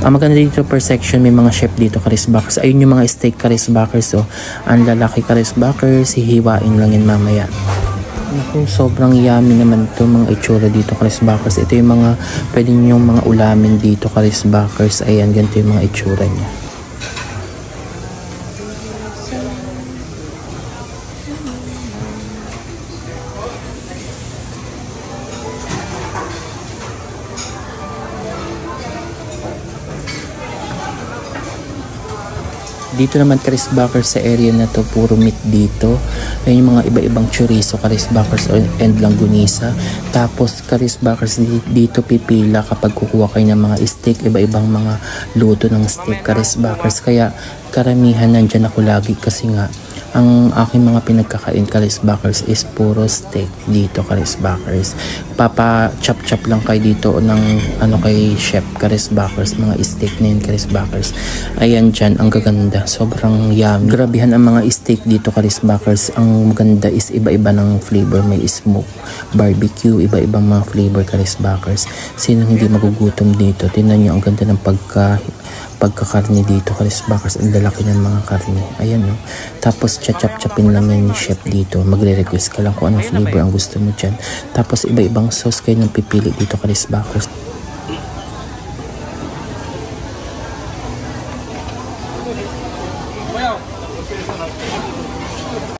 Ang maganda dito per section, may mga chef dito karisbakers. Ayun yung mga steak karisbakers. Oh. Ang lalaki karisbakers, hihiwain lang yan mamaya. Naku, sobrang yummy naman ito mga itsura dito karisbakers. Ito yung mga pwede yung mga ulamin dito karisbakers. Ayan, ganito yung mga itsura niya. Dito naman karisbakers sa area na to, puro meat dito. Ayun yung mga iba-ibang chorizo karisbakers and langgunisa. Tapos karisbakers dito pipila kapag kukuha kayo ng mga steak, iba-ibang mga luto ng steak karisbakers. Kaya karamihan nandyan ako lagi kasi nga ang aking mga pinagkakain karisbakers is puro steak dito karisbakers. Papa-chop-chop lang kayo dito ng kay chef karisbakers, mga steak na yun karisbakers. Ayan dyan, ang gaganda, sobrang yummy. Grabihan ang mga steak dito karisbakers. Ang maganda is iba-iba ng flavor, may smoke, barbecue, iba-ibang mga flavor karisbakers. Sino hindi magugutom dito? Tingnan nyo ang ganda ng pagkakarni dito karisbakers, ang lalaki ng mga karni. Ayan no. Tapos chachap-chapin lang yan ni chef dito. Magre-request ka lang kung anong flavor ang gusto mo dyan. Tapos iba-ibang sauce kayo nang pipili dito karisbakers.